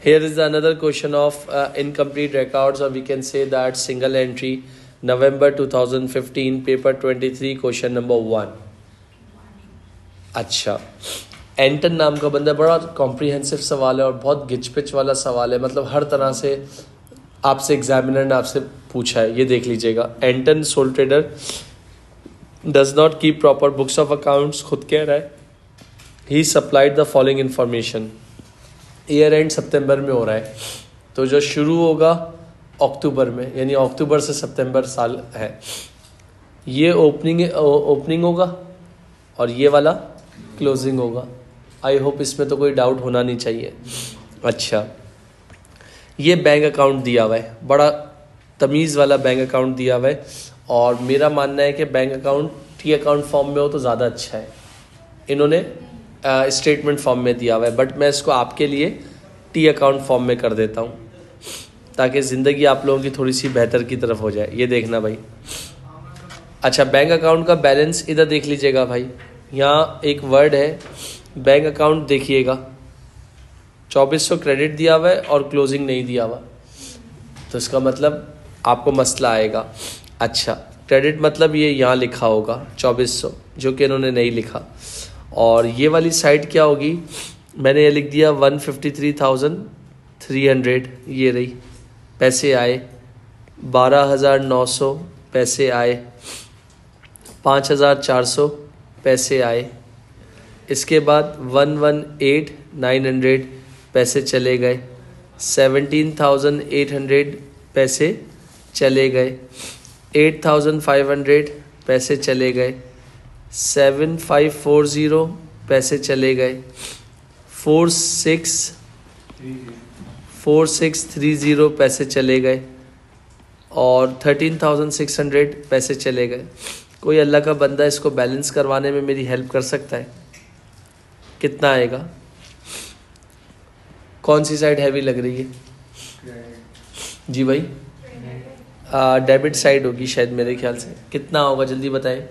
Here is another question of incomplete records, or we can say that single entry, November 2015, paper 23, question number 1. अच्छा, एंटन नाम का बंदा, बड़ा comprehensive सवाल है और बहुत गिचपिच वाला सवाल है, मतलब हर तरह से आपसे एग्जामिनर ने आपसे पूछा है, ये देख लीजिएगा. Anton sole trader does not keep proper books of accounts, खुद कह रहा है. He supplied the following information. Year end सितंबर में हो रहा है, तो जो शुरू होगा अक्टूबर में, यानी अक्टूबर से सितंबर साल है, ये ओपनिंग होगा और ये वाला क्लोजिंग होगा. आई होप इसमें तो कोई डाउट होना नहीं चाहिए. अच्छा, ये बैंक अकाउंट दिया हुआ है, बड़ा तमीज़ वाला बैंक अकाउंट दिया हुआ है, और मेरा मानना है कि bank account T account form में हो तो ज़्यादा अच्छा है. इन्होंने स्टेटमेंट फॉर्म में दिया हुआ है, बट मैं इसको आपके लिए टी अकाउंट फॉर्म में कर देता हूँ ताकि ज़िंदगी आप लोगों की थोड़ी सी बेहतर की तरफ हो जाए. ये देखना भाई. अच्छा, बैंक अकाउंट का बैलेंस इधर देख लीजिएगा भाई. यहाँ एक वर्ड है बैंक अकाउंट, देखिएगा 2400 क्रेडिट दिया हुआ है और क्लोजिंग नहीं दिया हुआ, तो इसका मतलब आपको मसला आएगा. अच्छा, क्रेडिट मतलब ये यहाँ लिखा होगा 2400, जो कि इन्होंने नहीं लिखा. और ये वाली साइड क्या होगी, मैंने ये लिख दिया 153,300, ये रही. पैसे आए 12,900, पैसे आए 5,400, पैसे आए. इसके बाद 118,900 पैसे चले गए. 17,800 पैसे चले गए. 8,500 पैसे चले गए. 7,540 पैसे चले गए. 4,630 पैसे चले गए. और 13,600 पैसे चले गए. कोई अल्लाह का बंदा इसको बैलेंस करवाने में मेरी हेल्प कर सकता है? कितना आएगा? कौन सी साइड हैवी लग रही है? जी भाई, डेबिट साइड होगी शायद मेरे ख्याल से. कितना होगा जल्दी बताएं.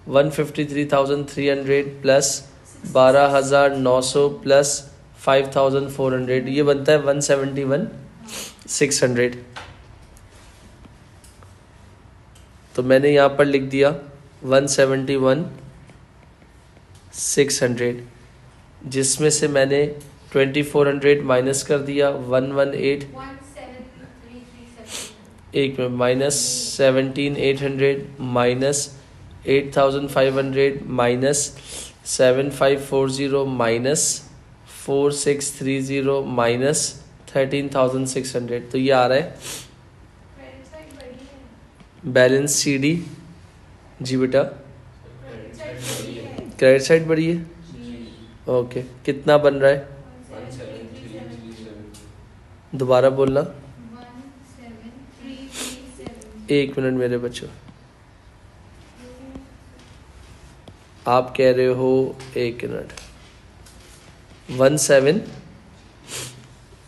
153,300 प्लस 12,900 प्लस 5,400, ये बनता है 171,600. तो मैंने यहाँ पर लिख दिया 171,600, जिसमें से मैंने 2,400 माइनस कर दिया. 118 एक में minus 17,800 minus 8,500 minus 7,540 minus 4,630 minus 13,600. तो ये आ रहा है बैलेंस CD. जी बेटा, क्रेडिट साइड बढ़ी है. ओके, कितना बन रहा है? दोबारा बोलना. 1 मिनट मेरे बच्चों, आप कह रहे हो 1 मिनट. 17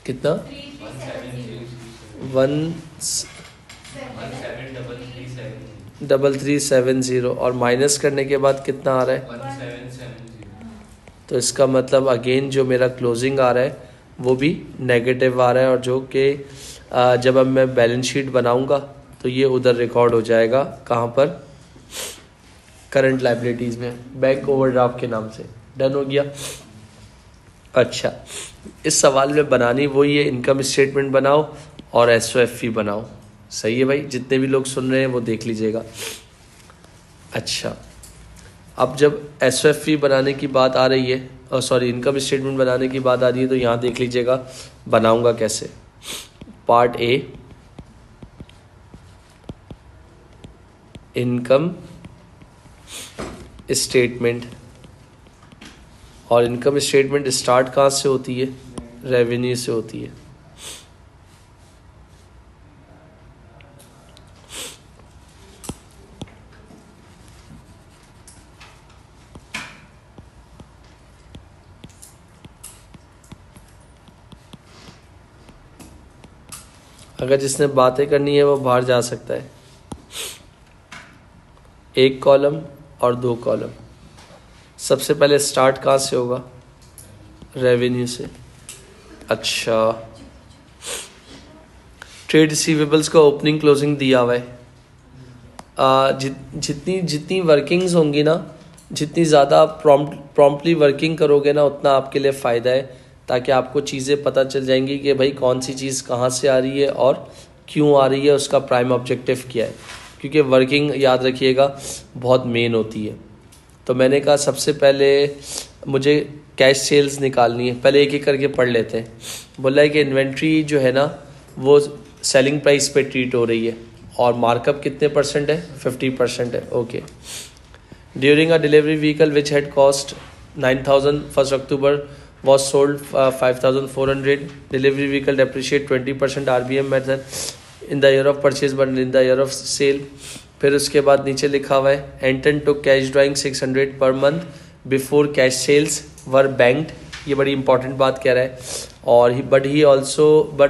कितना? 1,7370 और माइनस करने के बाद कितना आ रहा है? 1,770. तो इसका मतलब अगेन जो मेरा क्लोजिंग आ रहा है वो भी नेगेटिव आ रहा है, और जो कि जब अब मैं बैलेंस शीट बनाऊंगा तो ये उधर रिकॉर्ड हो जाएगा. कहाँ पर? करंट लायबिलिटीज़ में, बैंक ओवरड्राफ्ट के नाम से. डन हो गया. अच्छा, इस सवाल में बनानी वही है, इनकम स्टेटमेंट बनाओ और SOFE बनाओ. सही है भाई, जितने भी लोग सुन रहे हैं वो देख लीजिएगा. अच्छा, अब जब SOFE बनाने की बात आ रही है, सॉरी इनकम स्टेटमेंट बनाने की बात आ रही है, तो यहाँ देख लीजिएगा बनाऊंगा कैसे. Part A, income statement. और इनकम स्टेटमेंट स्टार्ट कहाँ से होती है? रेवेन्यू से होती है. अगर जिसने बातें करनी है वो बाहर जा सकता है. 1 कॉलम और 2 कॉलम. सबसे पहले स्टार्ट कहाँ से होगा? रेवेन्यू से। अच्छा, ट्रेड रिसीवेबल्स का ओपनिंग क्लोजिंग दिया हुआ है। जितनी जितनी वर्किंग्स होंगी ना, जितनी ज़्यादा प्रॉम्प्टली वर्किंग करोगे ना, उतना आपके लिए फ़ायदा है, ताकि आपको चीज़ें पता चल जाएंगी कि भाई कौन सी चीज़ कहाँ से आ रही है और क्यों आ रही है, उसका प्राइम ऑब्जेक्टिव क्या है। क्योंकि वर्किंग याद रखिएगा बहुत मेन होती है। तो मैंने कहा सबसे पहले मुझे कैश सेल्स निकालनी है, पहले एक एक करके पढ़ लेते हैं। बोला है कि इन्वेंट्री जो है ना वो सेलिंग प्राइस पे ट्रीट हो रही है और मार्कअप कितने परसेंट है, 50% है। Okay, during a delivery vehicle which had cost 9,000 1st October was sold 5,400, delivery vehicle depreciate 20% RBM method in the year of purchase but in the year of sale। फिर उसके बाद नीचे लिखा हुआ है एंटन to cash drawing 600 per month before cash sales were banked. ये बड़ी important बात कह रहा है। और but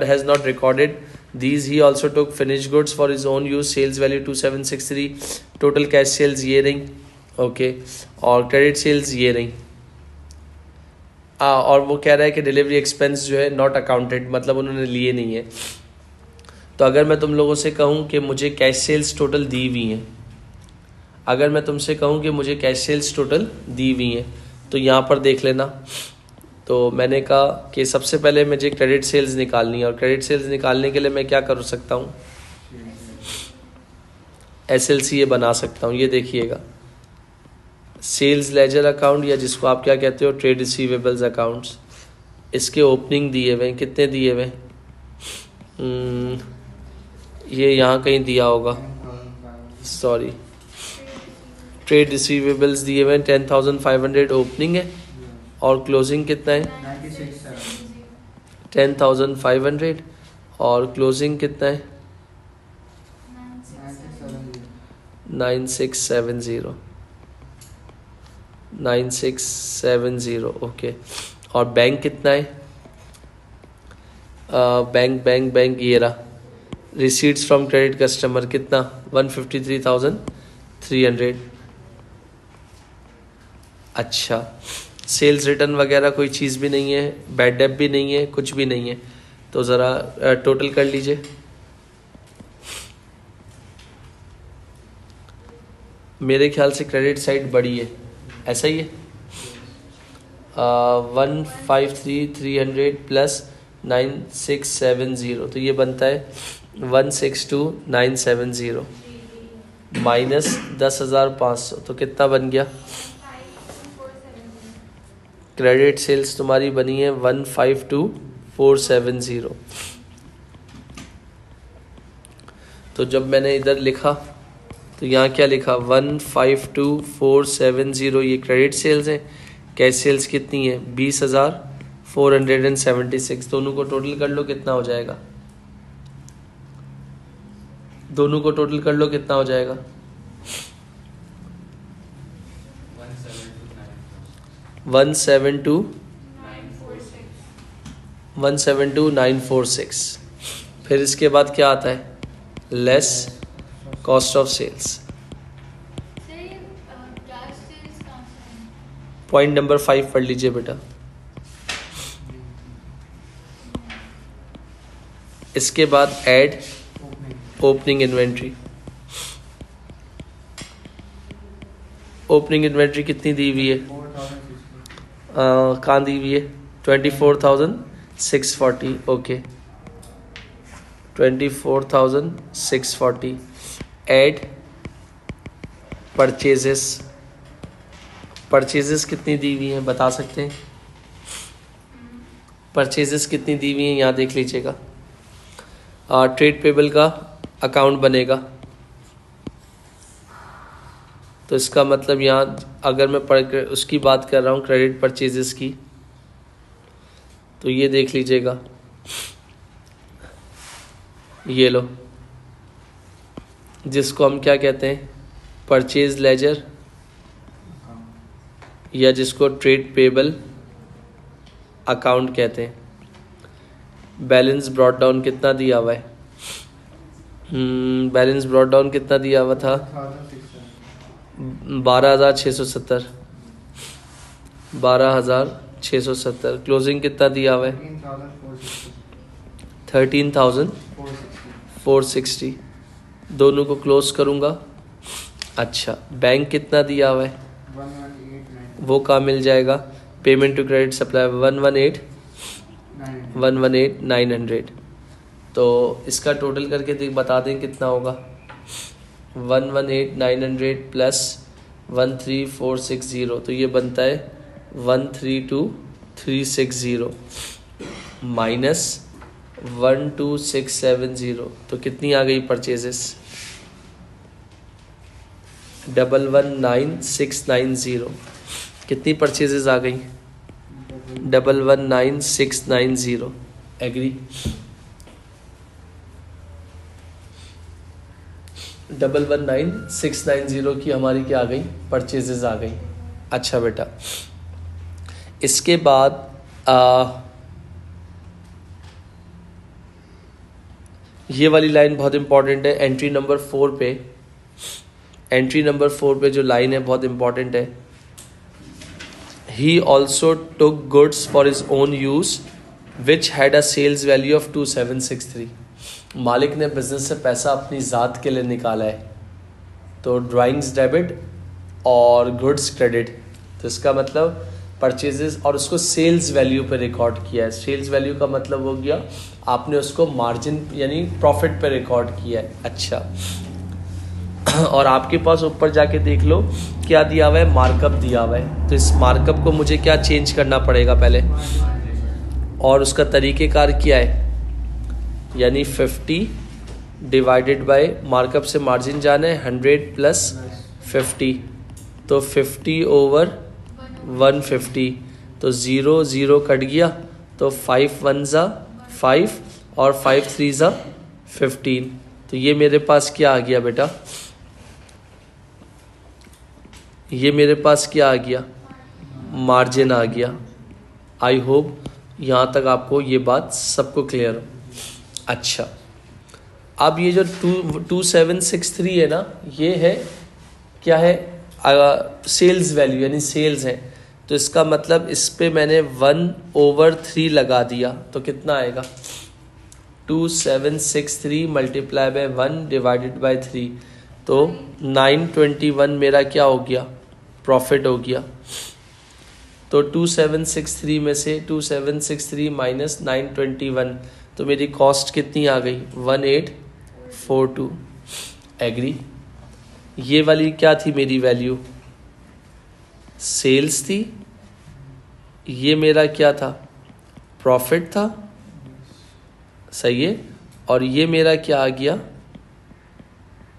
has not recorded these, he also took finished goods for his own use, sales value 2763, total cash sales ये रही। ओके, और क्रेडिट सेल्स ये रही। और वो कह रहा है कि डिलीवरी एक्सपेंस जो है नॉट अकाउंटेड, मतलब उन्होंने लिए नहीं है। तो अगर मैं तुम लोगों से कहूँ कि मुझे कैश सेल्स टोटल दी हुई हैं, अगर मैं तुमसे कहूँ कि मुझे कैश सेल्स टोटल दी हुई हैं, तो यहाँ पर देख लेना। तो मैंने कहा कि सबसे पहले मुझे क्रेडिट सेल्स निकालनी है, और क्रेडिट सेल्स निकालने के लिए मैं क्या कर सकता हूँ, SLCA बना सकता हूँ। ये देखिएगा, सेल्स लेजर अकाउंट, या जिसको आप क्या कहते हो ट्रेड रिसीवेबल्स अकाउंट्स, इसके ओपनिंग दिए हुए हैं। कितने दिए हुए हैं, ये यहाँ कहीं दिया होगा, सॉरी, ट्रेड रिसीवेबल्स दिए हुए हैं 10,500 ओपनिंग है, और क्लोजिंग कितना है 10,500, और क्लोजिंग कितना है 9670। ओके, और बैंक कितना है, बैंक ये रहा, रिसीट्स फ्रॉम क्रेडिट कस्टमर कितना 153,300। अच्छा, सेल्स रिटर्न वगैरह कोई चीज़ भी नहीं है, बैड डेट भी नहीं है, कुछ भी नहीं है। तो ज़रा टोटल कर लीजिए। मेरे ख्याल से क्रेडिट साइड बड़ी है, ऐसा ही है। 153,300 प्लस 9670, तो ये बनता है 162,970 माइनस 10,500, तो कितना बन गया। क्रेडिट सेल्स तुम्हारी बनी है 152,470। तो जब मैंने इधर लिखा तो यहाँ क्या लिखा 152,470, ये क्रेडिट सेल्स है। कैश सेल्स कितनी है 20,476। दोनों को टोटल कर लो कितना हो जाएगा, दोनों को टोटल कर लो कितना हो जाएगा 172,946। फिर इसके बाद क्या आता है, less cost of sales. Point number 5 पढ़ लीजिए बेटा। इसके बाद add opening inventory. Opening inventory कितनी दी हुई है, कहाँ दी हुई है 24,640। ओके, 24,640 ऐड परचेजेस कितनी दी हुई हैं बता सकते हैं, परचेजेस कितनी दी हुई हैं यहाँ देख लीजिएगा। ट्रेड पेबल का अकाउंट बनेगा, तो इसका मतलब यहाँ अगर मैं उसकी बात कर रहा हूँ क्रेडिट परचेजेस की, तो ये देख लीजिएगा, ये लो, जिसको हम क्या कहते हैं परचेज लेजर, या जिसको ट्रेड पेबल अकाउंट कहते हैं। बैलेंस ब्रॉट डाउन कितना दिया हुआ है, बैलेंस ब्रॉट डाउन कितना दिया हुआ था 12,670, 12,670 670। क्लोजिंग कितना दिया हुआ है? 13,460। दोनों को क्लोज करूँगा। अच्छा, बैंक कितना दिया हुआ है? 1189। वो कहाँ मिल जाएगा? Payment to credit supply 118,900। तो इसका टोटल करके बता दें कितना होगा। 118,900 प्लस 13460, तो ये बनता है 132,360 माइनस 12670, तो कितनी आ गई परचेजेस? 119,690। कितनी परचेजेस आ गई? 119,690। एग्री? 119,690 की हमारी क्या आ गई? परचेजेस आ गई। अच्छा बेटा, इसके बाद ये वाली लाइन बहुत इंपॉर्टेंट है। एंट्री नंबर 4 पे, एंट्री नंबर 4 पे जो लाइन है बहुत इंपॉर्टेंट है। He also took goods for his own use which had a sales value of 2763। मालिक ने बिजनेस से पैसा अपनी ज़ात के लिए निकाला है, तो ड्राइंग्स डेबिट और गुड्स क्रेडिट। तो इसका मतलब परचेजेस और उसको सेल्स वैल्यू पे रिकॉर्ड किया है। सेल्स वैल्यू का मतलब हो गया आपने उसको मार्जिन यानी प्रॉफिट पे रिकॉर्ड किया है। अच्छा, और आपके पास ऊपर जाके देख लो क्या दिया हुआ है? मार्कअप दिया हुआ है। तो इस मार्कअप को मुझे क्या चेंज करना पड़ेगा पहले, और उसका तरीक़ेकार क्या है? यानी 50 डिवाइडेड बाय मार्कअप से मार्जिन जाना है 100 प्लस 50, तो 50 ओवर 150, तो 0 0 कट गया, तो 5 1 ज़ा 5 और 5 3 ज़ा 15। तो ये मेरे पास क्या आ गया बेटा? ये मेरे पास क्या आ गया? मार्जिन आ गया। आई होप यहाँ तक आपको ये बात सबको क्लियर हो। अच्छा, अब ये जो 2763 है ना, ये है क्या है? सेल्स वैल्यू यानी सेल्स है। तो इसका मतलब इस पे मैंने 1/3 लगा दिया, तो कितना आएगा? 2763 मल्टीप्लाई बाय 1 डिवाइडेड बाय 3, तो 921 मेरा क्या हो गया? प्रॉफिट हो गया। तो 2763 में से 2763 माइनस 921, तो मेरी कॉस्ट कितनी आ गई? 1842। एग्री? ये वाली क्या थी मेरी वैल्यू? सेल्स थी। ये मेरा क्या था? प्रॉफिट था। सही है। और ये मेरा क्या आ गया?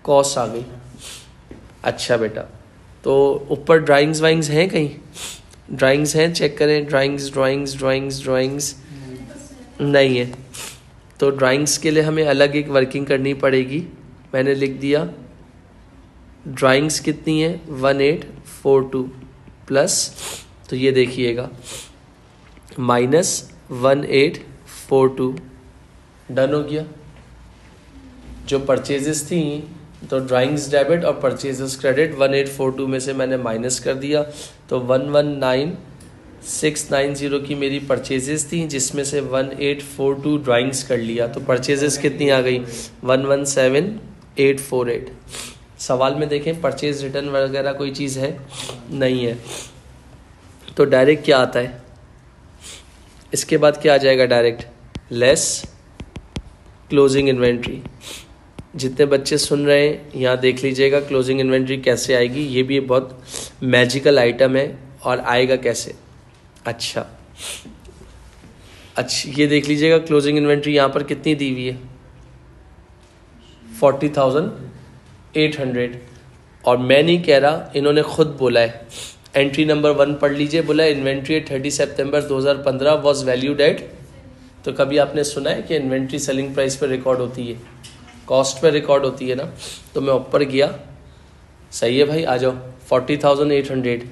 कॉस्ट आ गई। अच्छा बेटा, तो ऊपर ड्राइंग्स वाइंग्स हैं कहीं? ड्राइंग्स हैं, चेक करें। ड्राइंग्स नहीं है। तो ड्राइंग्स के लिए हमें अलग एक वर्किंग करनी पड़ेगी। मैंने लिख दिया ड्राइंग्स कितनी है? 1842 प्लस, तो ये देखिएगा माइनस 1842। डन हो गया। जो परचेजेस थी, तो ड्राइंग्स डेबिट और परचेजेस क्रेडिट 1842 में से मैंने माइनस कर दिया, तो 119,690 की मेरी परचेजेस थी, जिसमें से 1842 ड्राइंग्स कर लिया। तो परचेजेस कितनी आ गई? 117,848। सवाल में देखें परचेज रिटर्न वगैरह कोई चीज़ है? नहीं है। तो डायरेक्ट क्या आता है? इसके बाद क्या आ जाएगा? Direct less closing inventory. जितने बच्चे सुन रहे हैं यहाँ देख लीजिएगा क्लोजिंग इन्वेंट्री कैसे आएगी। ये भी बहुत मैजिकल आइटम है, और आएगा कैसे? अच्छा, ये देख लीजिएगा क्लोजिंग इन्वेंट्री यहाँ पर कितनी दी हुई है? 40,800। और मैं नहीं कह रहा, इन्होंने खुद बोला है। एंट्री नंबर 1 पढ़ लीजिए, बोला inventory 30 September 2015 was valued at. तो कभी आपने सुना है कि इन्वेंट्री सेलिंग प्राइस पर रिकॉर्ड होती है? कॉस्ट पे रिकॉर्ड होती है ना। तो मैं ऊपर गया। सही है भाई, आ जाओ। 40,800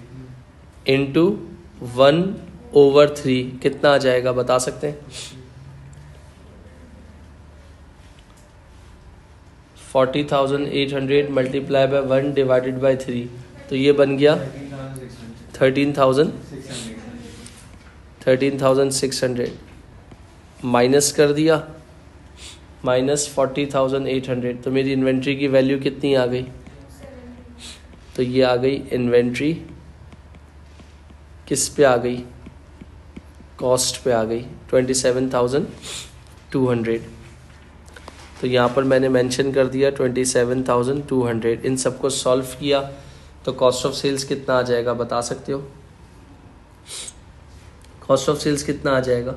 इंटू 1/3 कितना आ जाएगा? बता सकते हैं? 40,800 मल्टीप्लाई बाय 1 डिवाइडेड बाय 3, तो ये बन गया 13,600। 13,600 माइनस कर दिया, माइनस 40,800, तो मेरी इन्वेंट्री की वैल्यू कितनी आ गई? तो ये आ गई इन्वेंट्री, किस पे आ गई? कॉस्ट पे आ गई, 27,200। तो यहाँ पर मैंने मेंशन कर दिया 27,200। इन सबको सॉल्व किया तो कॉस्ट ऑफ सेल्स कितना आ जाएगा, बता सकते हो? कॉस्ट ऑफ सेल्स कितना आ जाएगा?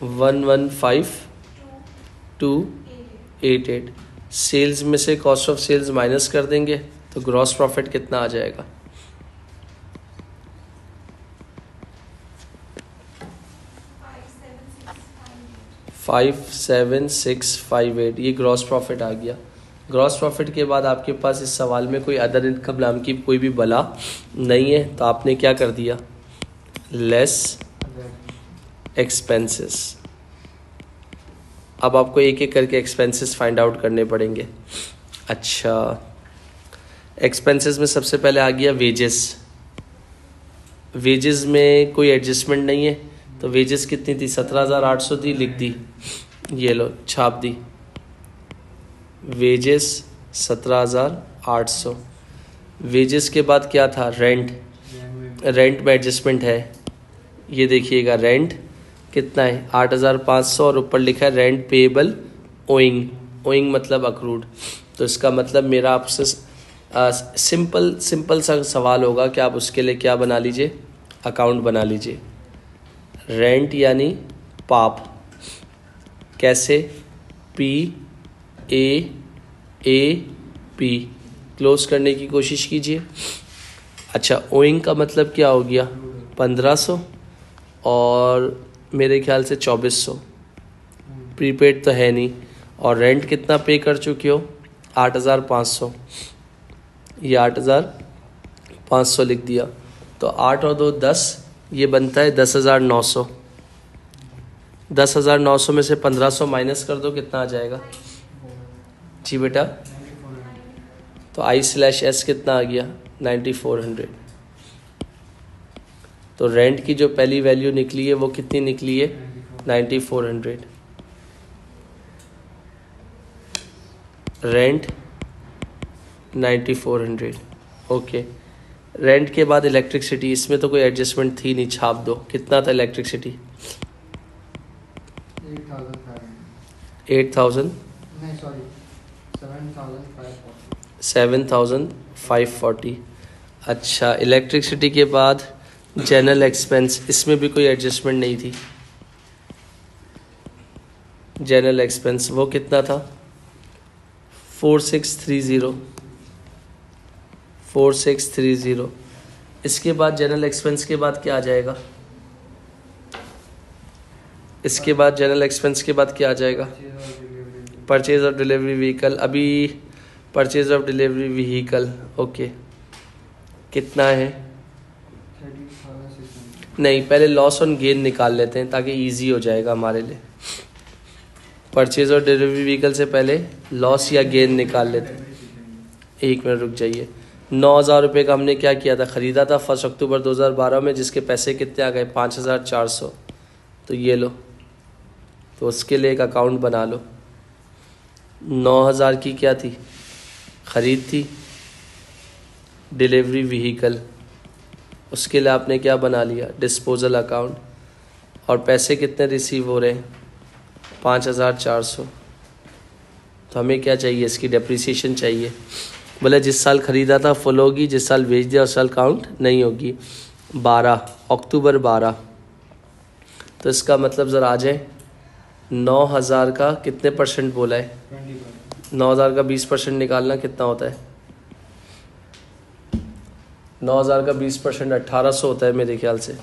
115,288। सेल्स में से कॉस्ट ऑफ सेल्स माइनस कर देंगे तो ग्रॉस प्रॉफिट कितना आ जाएगा? 57,658। ये ग्रॉस प्रॉफिट आ गया। ग्रॉस प्रॉफिट के बाद आपके पास इस सवाल में कोई अदर इनकम नाम की कोई भी बला नहीं है, तो आपने क्या कर दिया? Less expenses. अब आपको एक एक करके एक्सपेंसेस फाइंड आउट करने पड़ेंगे। अच्छा, एक्सपेंसेस में सबसे पहले आ गया वेजेस। वेजेस में कोई एडजस्टमेंट नहीं है, तो वेजेस कितनी थी? 17,800 थी, लिख दी, ये लो छाप दी। वेजेस 17,800। वेजेस के बाद क्या था? रेंट। रेंट में एडजस्टमेंट है, ये देखिएगा रेंट कितना है? 8,500, और ऊपर लिखा है रेंट पेएबल ओइंग। ओइंग मतलब अक्रूड। तो इसका मतलब मेरा आपसे सिंपल सा सवाल होगा कि आप उसके लिए क्या बना लीजिए? अकाउंट बना लीजिए। रेंट यानी पाप, कैसे? PAAP, क्लोज करने की कोशिश कीजिए। अच्छा, ओइंग का मतलब क्या हो गया? 1,500 और मेरे ख्याल से 2,400। प्रीपेड तो है नहीं। और रेंट कितना पे कर चुके हो? 8,500। ये 8,500 लिख दिया। तो 8 और 2 10, ये बनता है 10,900। 10,900 में से 1,500 माइनस कर दो, कितना आ जाएगा? जी बेटा, तो I/S कितना आ गया? 9,400। तो रेंट की जो पहली वैल्यू निकली है वो कितनी निकली है? 9,400। रेंट 9,400। ओके, रेंट के बाद इलेक्ट्रिसिटी, इसमें तो कोई एडजस्टमेंट थी नहीं, छाप दो। कितना था इलेक्ट्रिसिटी? 8,000 नहीं सॉरी 7,540। 7,540। अच्छा, इलेक्ट्रिसिटी के बाद जनरल एक्सपेंस, इसमें भी कोई एडजस्टमेंट नहीं थी। जनरल एक्सपेंस वो कितना था? 4,630। 4,630। इसके बाद जनरल एक्सपेंस के बाद क्या आ जाएगा? इसके बाद जनरल एक्सपेंस के बाद क्या आ जाएगा? Purchase of delivery vehicle. अभी purchase of delivery vehicle, okay, कितना है? नहीं, पहले लॉस ऑन गेन निकाल लेते हैं ताकि इजी हो जाएगा हमारे लिए। परचेज ऑफ डिलीवरी व्हीकल से पहले लॉस या गेन निकाल लेते हैं। एक मिनट रुक जाइए। 9,000 रुपये का हमने क्या किया था? ख़रीदा था 1 अक्टूबर 2012 में, जिसके पैसे कितने आ गए? 5,400। तो ये लो, तो उसके लिए एक अकाउंट बना लो। 9,000 की क्या थी? ख़रीद थी, डिलीवरी व्हीकल, उसके लिए आपने क्या बना लिया? Disposal account. और पैसे कितने रिसीव हो रहे हैं? 5,400। तो हमें क्या चाहिए? इसकी डेप्रिसिएशन चाहिए। बोले जिस साल ख़रीदा था फुल होगी, जिस साल बेच दिया उस साल काउंट नहीं होगी। 12 अक्टूबर 12। तो इसका मतलब ज़रा आ जाए, 9,000 का कितने परसेंट बोला है? 9,000 का 20% निकालना कितना होता है? 9,000 का 20% 1,800 होता है मेरे ख्याल से।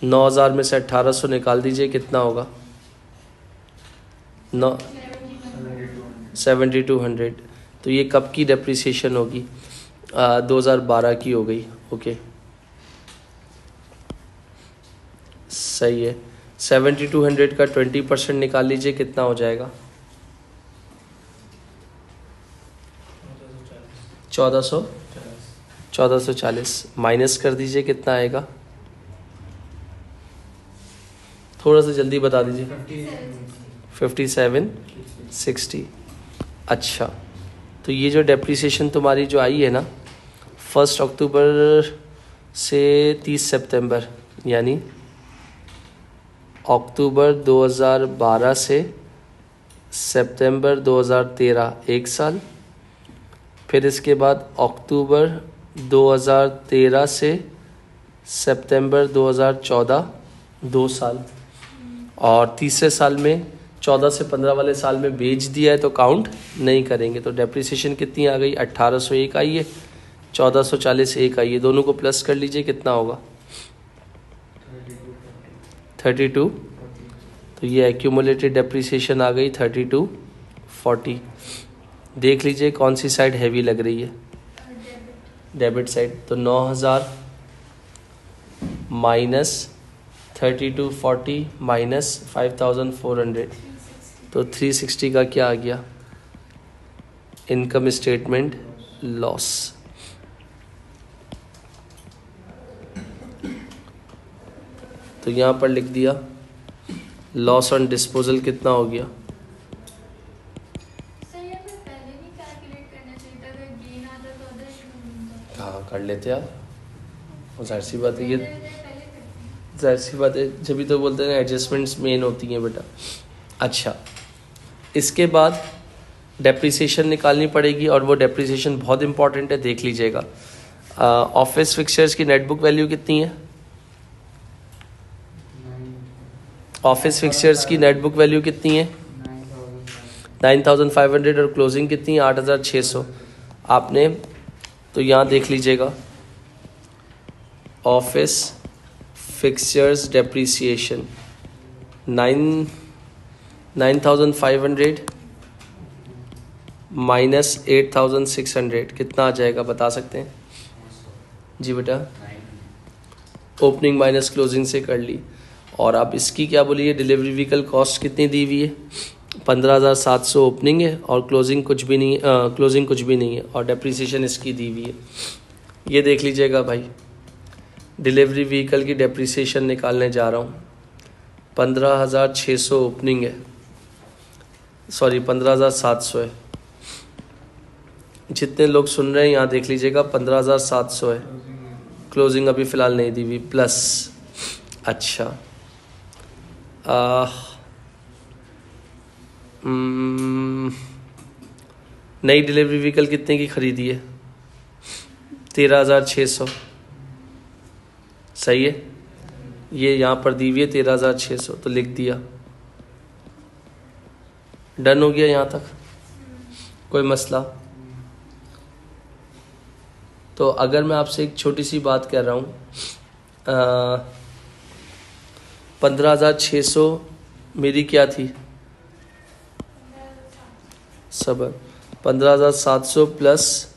9,000 में से 1,800 निकाल दीजिए, कितना होगा? 7,200। तो ये कब की डेप्रिसिएशन होगी? 2012 की हो गई। ओके, सही है। 7,200 का 20% निकाल लीजिए, कितना हो जाएगा? 1440 माइनस कर दीजिए, कितना आएगा? थोड़ा सा जल्दी बता दीजिए। 5760। अच्छा, तो ये जो डेप्रिसिएशन तुम्हारी जो आई है ना 1 अक्टूबर से 30 सितंबर, यानी अक्टूबर 2012 से सितंबर 2013 एक साल, फिर इसके बाद अक्टूबर 2013 से सितंबर 2014 2 साल, और तीसरे साल में 14 से 15 वाले साल में बेच दिया है तो काउंट नहीं करेंगे। तो डेप्रिसिएशन कितनी आ गई? 1801 आई है, 1440 एक आई है, दोनों को प्लस कर लीजिए, कितना होगा? 32। तो ये एक्यूमुलेटेड डेप्रिसिएशन आ गई 3240। देख लीजिए कौन सी साइड हैवी लग रही है, डेबिट साइड। तो 9000 माइनस 3240 माइनस 5400, तो 360 का क्या आ गया? Income statement loss. तो यहाँ पर लिख दिया लॉस ऑन डिस्पोजल कितना हो गया? हाँ कर लेते आप, जाहिर सी बात है, ये जाहिर सी बात है, जब भी तो बोलते हैं एडजस्टमेंट्स मेन होती हैं बेटा। अच्छा, इसके बाद डेप्रिसिएशन निकालनी पड़ेगी, और वो डेप्रिसिएशन बहुत इंपॉर्टेंट है, देख लीजिएगा। ऑफिस फिक्सचर्स की नेट बुक वैल्यू कितनी है? ऑफिस फिक्सचर्स की नेट बुक वैल्यू कितनी है? 9500, और क्लोजिंग कितनी है? 8600। आपने तो यहाँ देख लीजिएगा, ऑफिस फिक्सचर्स डेप्रिसिएशन 9500 माइनस 8600 कितना आ जाएगा, बता सकते हैं? जी बेटा, ओपनिंग माइनस क्लोजिंग से कर ली। और आप इसकी क्या बोलिए, डिलीवरी व्हीकल कॉस्ट कितनी दी हुई है? 15700 ओपनिंग है, और क्लोजिंग कुछ भी नहीं है, क्लोजिंग कुछ भी नहीं है, और डेप्रिसिएशन इसकी दी हुई है। ये देख लीजिएगा भाई, डिलीवरी व्हीकल की डेप्रिसिएशन निकालने जा रहा हूँ। 15600 ओपनिंग है, सॉरी 15700 है। जितने लोग सुन रहे हैं यहाँ देख लीजिएगा, 15700 है, क्लोजिंग अभी फ़िलहाल नहीं दी हुई, प्लस। अच्छा, नई डिलीवरी व्हीकल कितने की खरीदी है? 13600, सही है। ये यहाँ पर दी हुई है 13600, तो लिख दिया। डन हो गया यहाँ तक, कोई मसला? तो अगर मैं आपसे एक छोटी सी बात कह रहा हूँ, 15600 मेरी क्या थी? सबर 15700 प्लस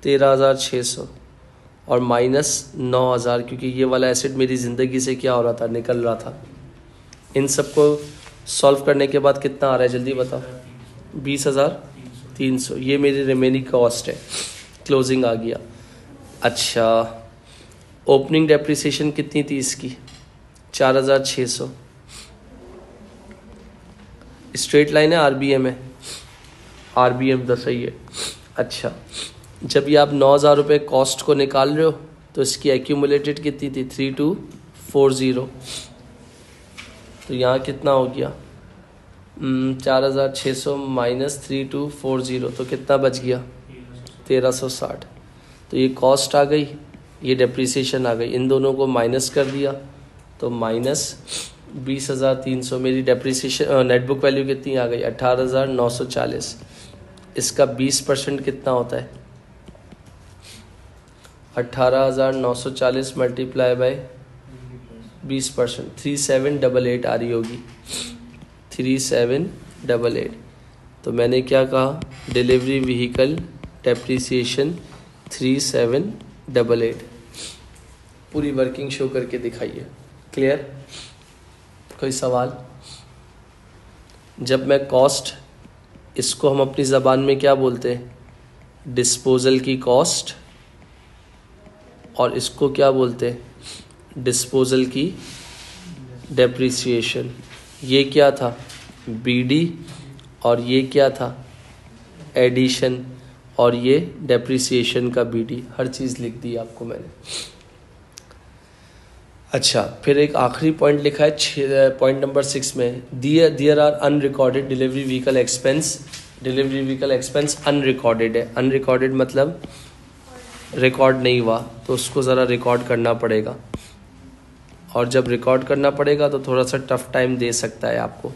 13600 और माइनस 9000, क्योंकि ये वाला एसेट मेरी ज़िंदगी से क्या हो रहा था, निकल रहा था। इन सबको सॉल्व करने के बाद कितना आ रहा है, जल्दी बताओ? 20300, ये मेरी रिमेनिंग कॉस्ट है, क्लोजिंग आ गया। अच्छा, ओपनिंग डेप्रिसिएशन कितनी थी इसकी? 4600। स्ट्रेट लाइन है, आरबीएम है? आरबीएम तो सही है। अच्छा, जब ये आप 9000 रुपये कॉस्ट को निकाल रहे हो तो इसकी एक्यूमुलेटेड कितनी थी? 3240। तो यहाँ कितना हो गया? 4600 माइनस 3240, तो कितना बच गया? 1360। तो ये कॉस्ट आ गई, ये डेप्रिसिएशन आ गई, इन दोनों को माइनस कर दिया तो माइनस 20300। मेरी डेप्रिसिएशन नेट बुक वैल्यू कितनी आ गई? 18940। इसका 20% कितना होता है? 18940 मल्टीप्लाई बाय 20%, 3788 आ रही होगी, 3788। तो मैंने क्या कहा? Delivery vehicle depreciation 3788। पूरी वर्किंग शो करके दिखाइए। क्लियर? कोई सवाल? जब मैं कॉस्ट, इसको हम अपनी ज़बान में क्या बोलते हैं? डिस्पोजल की कॉस्ट, और इसको क्या बोलते हैं, डिस्पोजल की डेप्रिसिएशन। ये क्या था, बीडी, और ये क्या था, एडिशन, और ये डेप्रिसिएशन का बीडी। हर चीज़ लिख दी आपको मैंने। अच्छा, फिर एक आखिरी पॉइंट लिखा है पॉइंट नंबर 6 में, there are unrecorded delivery vehicle expense. Delivery vehicle expense unrecorded है। अनरिकॉर्डेड मतलब रिकॉर्ड नहीं हुआ, तो उसको ज़रा रिकॉर्ड करना पड़ेगा, और जब रिकॉर्ड करना पड़ेगा तो थोड़ा सा टफ टाइम दे सकता है आपको।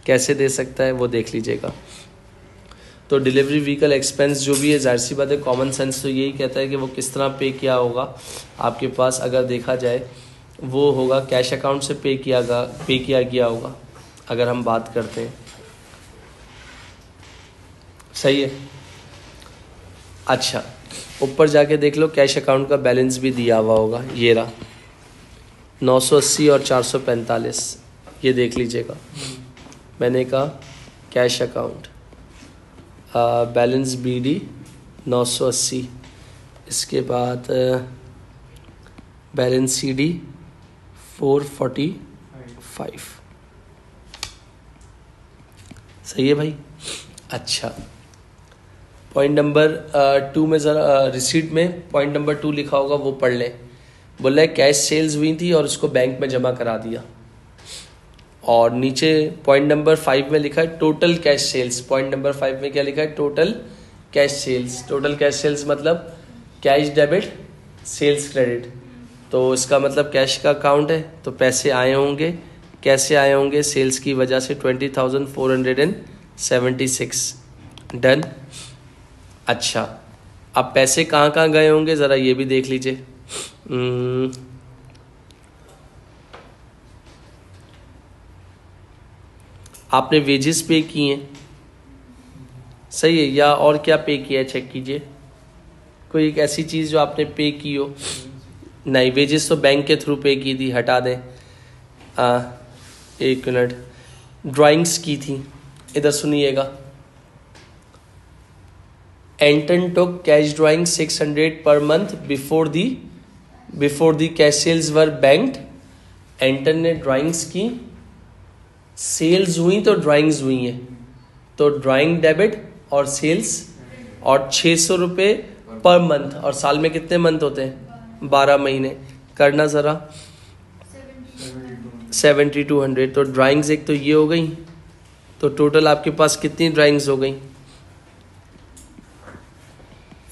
कैसे दे सकता है वो देख लीजिएगा। तो डिलीवरी व्हीकल एक्सपेंस जो भी है, जाहिर सी बात है, कॉमन सेंस तो यही कहता है कि वो किस तरह पे किया होगा आपके पास। अगर देखा जाए वो होगा कैश अकाउंट से पे किया गया होगा, अगर हम बात करते हैं। सही है। अच्छा, ऊपर जाके देख लो, कैश अकाउंट का बैलेंस भी दिया हुआ होगा, ये रहा 980 और 445, ये देख लीजिएगा। मैंने कहा कैश अकाउंट बैलेंस बीडी 980, इसके बाद बैलेंस सीडी 445। सही है भाई। अच्छा, पॉइंट नंबर 2 में ज़रा रिसीट में पॉइंट नंबर 2 लिखा होगा, वो पढ़ लें। बोल रहा है कैश सेल्स हुई थी और उसको बैंक में जमा करा दिया। और नीचे पॉइंट नंबर 5 में लिखा है total cash sales. Point number 5 में क्या लिखा है, total cash sales. Total cash sales मतलब कैश डेबिट सेल्स क्रेडिट। तो इसका मतलब कैश का अकाउंट है, तो पैसे आए होंगे। कैसे आए होंगे, सेल्स की वजह से 20,476। डन। अच्छा, अब पैसे कहाँ कहाँ गए होंगे ज़रा ये भी देख लीजिए। आपने वेजेस पे किए हैं, सही है, या और क्या पे किया है चेक कीजिए। कोई एक ऐसी चीज़ जो आपने पे की हो। नहीं, वेजेस तो बैंक के थ्रू पे की थी, हटा दें। एक मिनट, ड्राइंग्स की थी, इधर सुनिएगा। एंटन टुक cash drawing 600 per month before the cash sales were banked. Anton ने ड्राइंग्स की, सेल्स हुई तो ड्राइंग्स हुई हैं, तो ड्राइंग डेबिट और सेल्स, और 600 रुपये पर मंथ। और साल में कितने मंथ होते हैं, 12 महीने। करना ज़रा 7200। तो ड्राइंग्स एक तो ये हो गई, तो टोटल आपके पास कितनी ड्राइंग्स हो गई।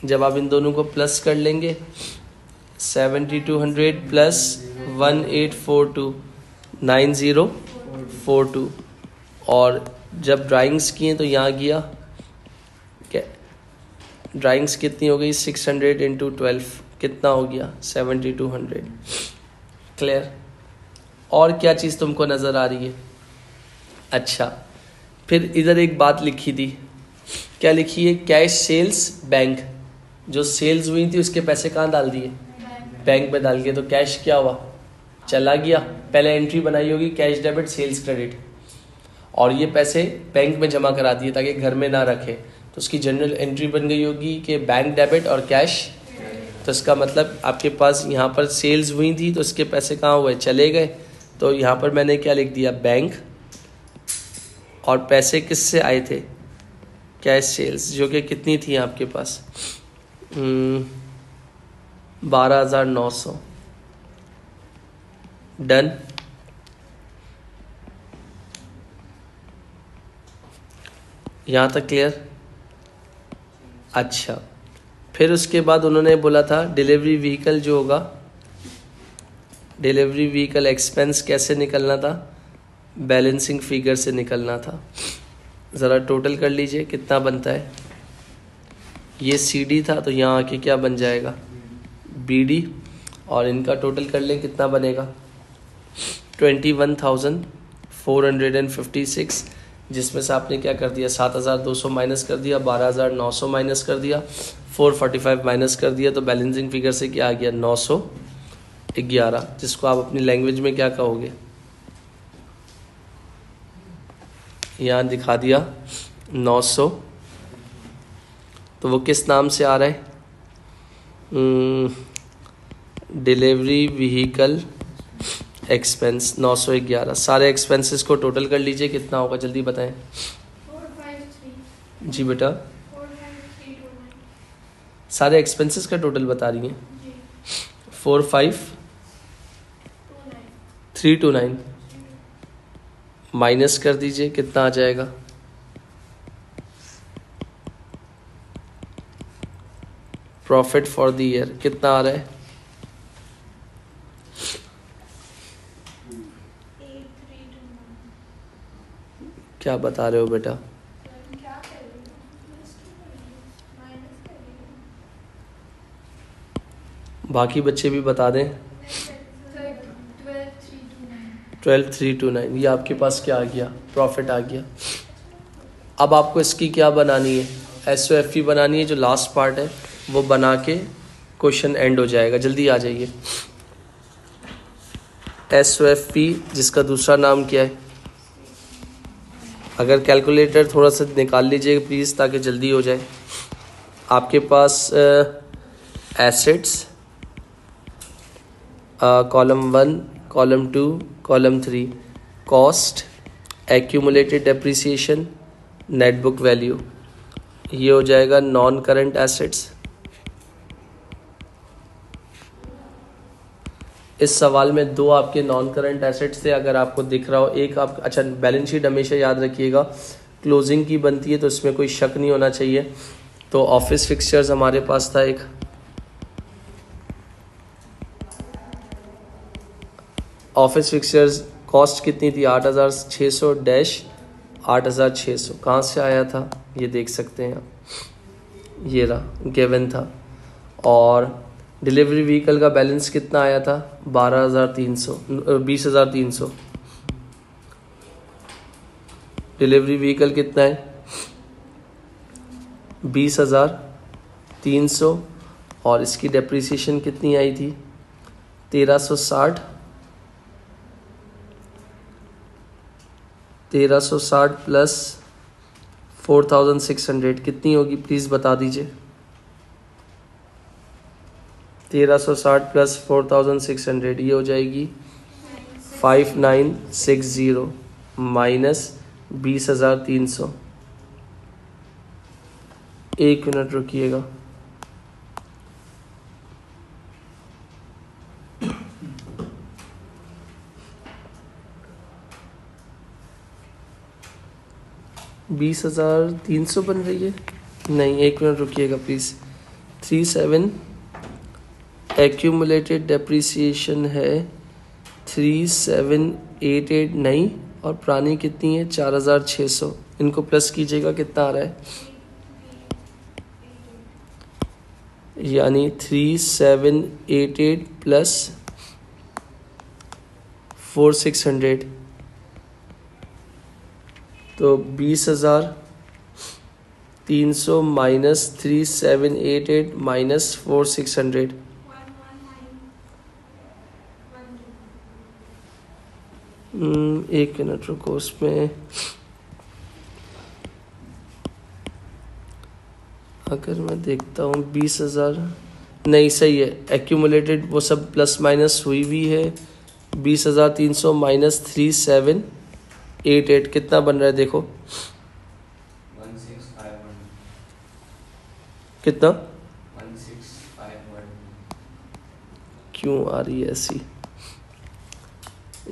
जब आप इन दोनों को प्लस कर लेंगे, 7200 प्लस 1842 9042। और जब ड्राइंग्स किए तो यहाँ गया, क्या ड्राइंग्स कितनी हो गई, 600 इंटू 12 कितना हो गया, 7200। क्लियर। और क्या चीज़ तुमको नज़र आ रही है। अच्छा, फिर इधर एक बात लिखी थी, क्या लिखी है, कैश सेल्स बैंक। जो सेल्स हुई थी उसके पैसे कहाँ डाल दिए, बैंक में डाल दिए। तो कैश क्या हुआ, चला गया। पहले एंट्री बनाई होगी कैश डेबिट सेल्स क्रेडिट, और ये पैसे बैंक में जमा करा दिए ताकि घर में ना रखे। तो उसकी जनरल एंट्री बन गई होगी कि बैंक डेबिट और कैश। तो इसका मतलब आपके पास यहाँ पर सेल्स हुई थी तो इसके पैसे कहाँ हुए, चले गए। तो यहाँ पर मैंने क्या लिख दिया, बैंक, और पैसे किससे आए थे, कैश सेल्स, जो कि कितनी थी आपके पास, 12,900। डन। यहाँ तक क्लियर। अच्छा, फिर उसके बाद उन्होंने बोला था डिलीवरी व्हीकल जो होगा, डिलीवरी व्हीकल एक्सपेंस कैसे निकलना था, बैलेंसिंग फिगर से निकलना था। ज़रा टोटल कर लीजिए कितना बनता है। ये सीडी था तो यहाँ आके क्या बन जाएगा, बीडी, और इनका टोटल कर लें कितना बनेगा, 21,456, जिसमें से आपने क्या कर दिया, 7,200 माइनस कर दिया, 12,900 माइनस कर दिया, 445 माइनस कर दिया, तो बैलेंसिंग फिगर से क्या आ गया, 911, जिसको आप अपनी लैंग्वेज में क्या कहोगे, यहाँ दिखा दिया 900। तो वो किस नाम से आ रहा है? Delivery vehicle expense 911। सारे एक्सपेंसेस को टोटल कर लीजिए, कितना होगा जल्दी बताएं। 453 जी बेटा, 45329 सारे एक्सपेंसेस का टोटल बता रही हैं। जी 45329 माइनस कर दीजिए, कितना आ जाएगा? प्रॉफिट फॉर द ईयर कितना आ रहा है? 8329 क्या बता रहे हो बेटा? क्या करेंगे? माइनस करेंगे बाकी बच्चे भी बता दें। 12329 12329 ये आपके पास क्या आ गया? प्रॉफिट आ गया। अब आपको इसकी क्या बनानी है? SOFE बनानी है, जो लास्ट पार्ट है वो बना के क्वेश्चन एंड हो जाएगा। जल्दी आ जाइए। SOFE जिसका दूसरा नाम क्या है? अगर कैलकुलेटर थोड़ा सा निकाल लीजिए प्लीज़, ताकि जल्दी हो जाए। आपके पास assets column 1, column 2, column 3, cost, accumulated depreciation, net book value, ये हो जाएगा नॉन करंट एसेट्स। इस सवाल में दो आपके नॉन करंट एसेट्स थे, अगर आपको दिख रहा हो। एक आप, अच्छा बैलेंस शीट हमेशा याद रखिएगा क्लोजिंग की बनती है, तो इसमें कोई शक नहीं होना चाहिए। तो ऑफिस फिक्सचर्स हमारे पास था एक, ऑफिस फिक्सचर्स कॉस्ट कितनी थी? 8600 डैश 8600। कहाँ से आया था ये देख सकते हैं, ये रहा, गिवन था। और डिलीवरी व्हीकल का बैलेंस कितना आया था? 20,300। डिलीवरी व्हीकल कितना है? 20,300। और इसकी डेप्रिसिएशन कितनी आई थी? 1360। 1360 प्लस 4,600 कितनी होगी प्लीज़ बता दीजिए। 1360 प्लस 4,600 ये हो जाएगी 5960 माइनस 20,300। एक मिनट रुकिएगा। बीस 300 बन रही है? नहीं, एक मिनट रुकिएगा प्लीज़। 37 एक्यूमुलेटेड डेप्रिसिएशन है 3788 नहीं, और पुरानी कितनी है? 4600। इनको प्लस कीजिएगा, कितना आ रहा है? यानी 3788 प्लस 4600, तो 20,300 माइनस 3788 माइनस 4600। 11910 एक मिनट रुको, उसमें अगर मैं देखता हूँ 20,000 नहीं सही है, एक्यूमुलेटेड वो सब प्लस माइनस हुई हुई है। 20,300 माइनस 3788 कितना बन रहा है देखो? 1651 कितना? 1651 क्यों आ रही है ऐसी?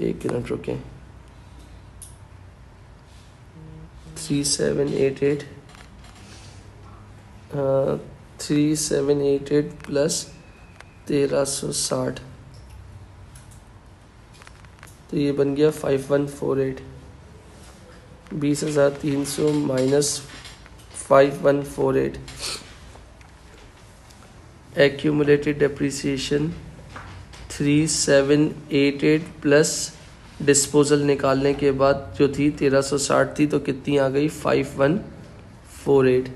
एक मिनट रुकें। 3788 3788 प्लस 1360, तो ये बन गया 5148। 20,300 minus 5148 accumulated depreciation 3788 plus disposal निकालने के बाद जो थी 1360 थी, तो कितनी आ गई? 5148।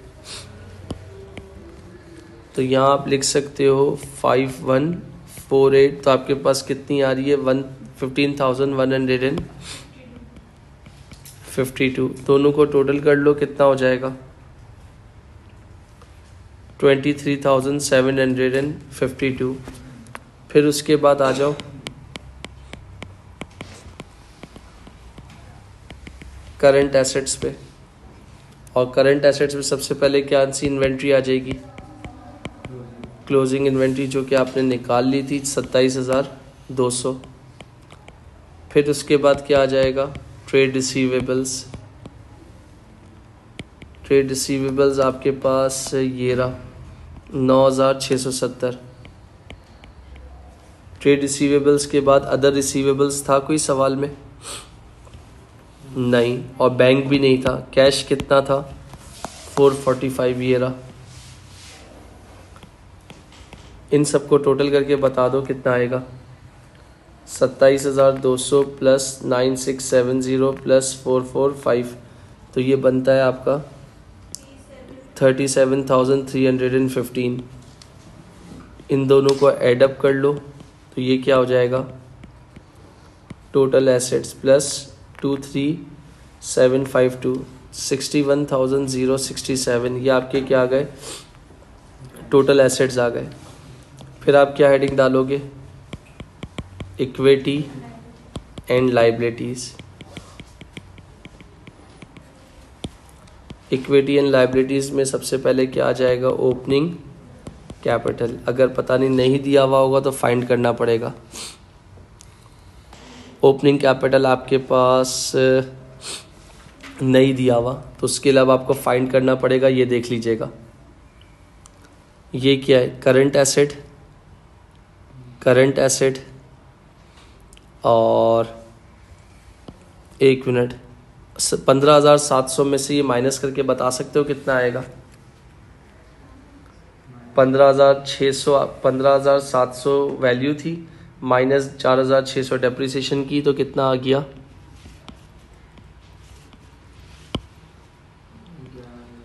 तो यहाँ आप लिख सकते हो 5148। तो आपके पास कितनी आ रही है? 15,152। दोनों को टोटल कर लो, कितना हो जाएगा? 23,752। फिर उसके बाद आ जाओ करंट एसेट्स पे, और करंट एसेट्स में सबसे पहले क्या सी इन्वेंट्री आ जाएगी, क्लोजिंग इन्वेंट्री, जो कि आपने निकाल ली थी 27,200। फिर उसके बाद क्या आ जाएगा, ट्रेड रिसीवेबल्स। ट्रेड रिसीवेबल्स आपके पास ये रहा 9,670। ट्रेड रिसीवेबल्स के बाद अदर रिसीवेबल्स था कोई सवाल में? नहीं, और बैंक भी नहीं था। कैश कितना था? 445, ये रहा। इन सबको टोटल करके बता दो कितना आएगा। 27,200 प्लस 9670 प्लस 445, तो ये बनता है आपका 37,315। इन दोनों को ऐडअप कर लो तो ये क्या हो जाएगा, टोटल एसेट्स प्लस 23,752 61,067, ये आपके क्या आ गए, टोटल एसेट्स आ गए। फिर आप क्या हेडिंग डालोगे, equity and liabilities. Equity and liabilities में सबसे पहले क्या आ जाएगा, ओपनिंग कैपिटल। अगर पता नहीं दिया हुआ होगा तो फाइंड करना पड़ेगा। ओपनिंग कैपिटल आपके पास नहीं दिया हुआ तो उसके अलावा आपको फाइंड करना पड़ेगा। ये देख लीजिएगा, ये क्या है, करंट एसेट, करंट एसेट, और एक मिनट, 15,700 में से ये माइनस करके बता सकते हो कितना आएगा? 15,700 वैल्यू थी, माइनस 4,600 डेप्रिसिएशन की, तो कितना आ गया,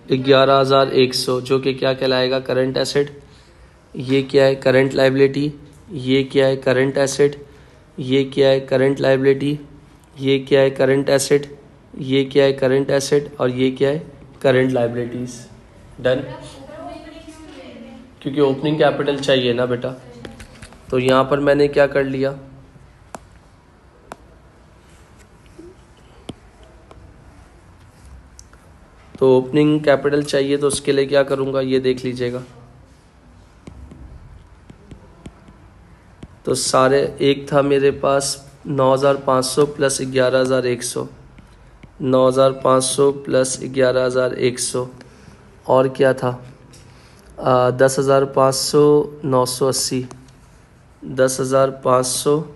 11,100, जो कि क्या कहलाएगा, करंट एसेट। ये क्या है, करंट लाइबिलिटी। ये क्या है, करंट एसेट। ये क्या है, करंट लाइबिलिटी। ये क्या है, करंट एसेट। ये क्या है, करंट एसेट, और ये क्या है, करंट लाइबिलिटीज। डन। क्योंकि ओपनिंग कैपिटल चाहिए ना बेटा, तो यहाँ पर मैंने क्या कर लिया, तो ओपनिंग कैपिटल चाहिए तो उसके लिए क्या करूँगा, ये देख लीजिएगा। तो सारे एक था मेरे पास 9,500 प्लस 11,100, 9,500 प्लस 11,100, और क्या था 10,500, 980, 10,500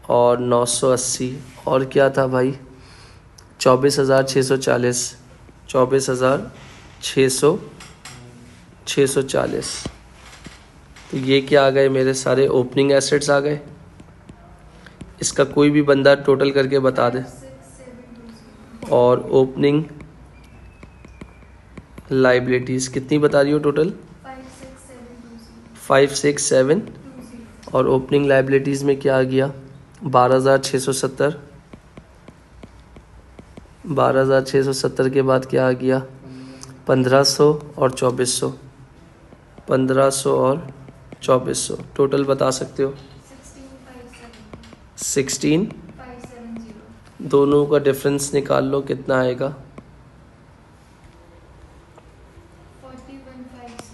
और 980, और क्या था भाई 24,640, 24,640। तो ये क्या आ गए, मेरे सारे ओपनिंग एसेट्स आ गए। इसका कोई भी बंदा टोटल करके बता दे। और ओपनिंग लाइबिलिटीज़ कितनी बता रही हो टोटल? 56720। और ओपनिंग लाइबिलिटीज़ में क्या आ गया, 12,670। 12,670 के बाद क्या आ गया, 1,500 और 2,400, 1,500 और 2,400। टोटल बता सकते हो 16,570। दोनों का डिफरेंस निकाल लो, कितना आएगा, 4150।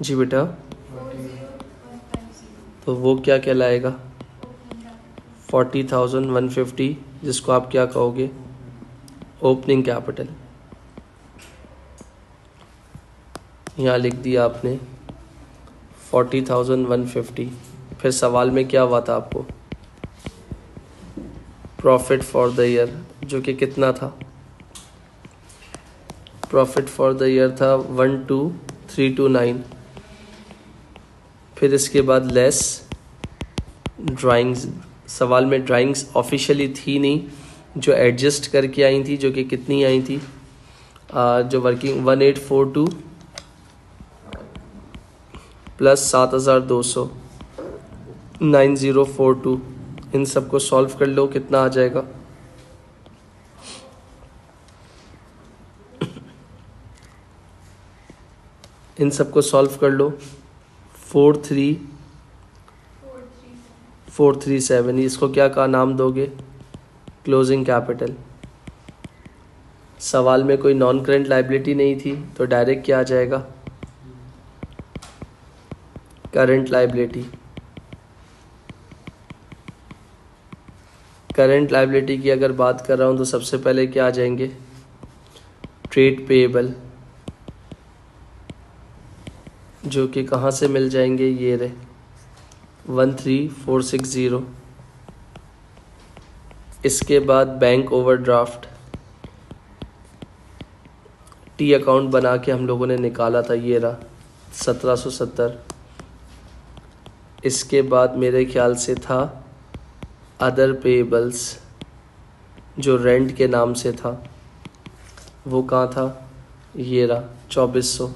जी बेटा। 40,150। तो वो क्या कहलाएगा, 40,150, जिसको आप क्या कहोगे, ओपनिंग कैपिटल। यहाँ लिख दिया आपने 40,150। फिर सवाल में क्या हुआ था आपको, प्रॉफिट फॉर द ईयर, जो कि कितना था, प्रॉफिट फॉर द ईयर था 12,329। फिर इसके बाद लेस ड्राइंग्स। सवाल में ड्राइंग्स ऑफिशियली थी नहीं, जो एडजस्ट करके आई थी, जो कि कितनी आई थी, जो वर्किंग 1842 प्लस 7,200 9042। इन सबको सॉल्व कर लो, कितना आ जाएगा, इन सबको सॉल्व कर लो। 43437, इसको क्या का नाम दोगे? Closing capital. सवाल में कोई नॉन करेंट लाइबिलिटी नहीं थी तो डायरेक्ट क्या आ जाएगा? Current liability. करंट लाइबिलिटी की अगर बात कर रहा हूँ तो सबसे पहले क्या आ जाएंगे? ट्रेड पेएबल, जो कि कहाँ से मिल जाएंगे? ये रहे 13460। इसके बाद बैंक ओवरड्राफ्ट, टी अकाउंट बना के हम लोगों ने निकाला था, ये रहा 1770। इसके बाद मेरे ख्याल से था अदर पेएबल्स, जो रेंट के नाम से था, वो कहाँ था? ये रहा 2400।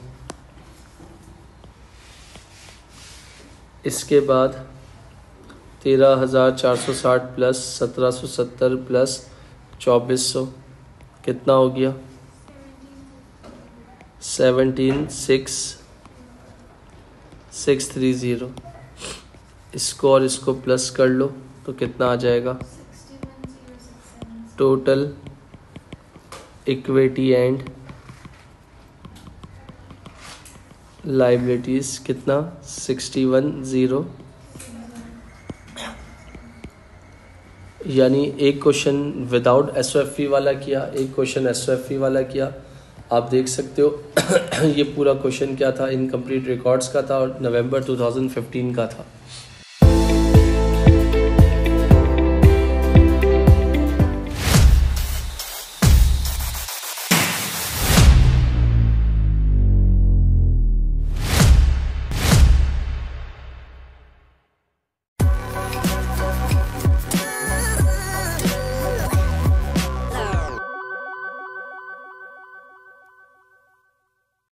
इसके बाद 13,460 प्लस 1770 प्लस 2400 कितना हो गया? 17,630। इसको और इसको प्लस कर लो तो कितना आ जाएगा? 61,067. टोटल इक्विटी एंड लाइबिलिटीज कितना? 61,000। यानी एक क्वेश्चन विदाउट एसओएफई वाला किया, एक क्वेश्चन एसओएफई वाला किया। आप देख सकते हो ये पूरा क्वेश्चन क्या था? इनकम्प्लीट रिकॉर्ड्स का था और नवंबर 2015 का था।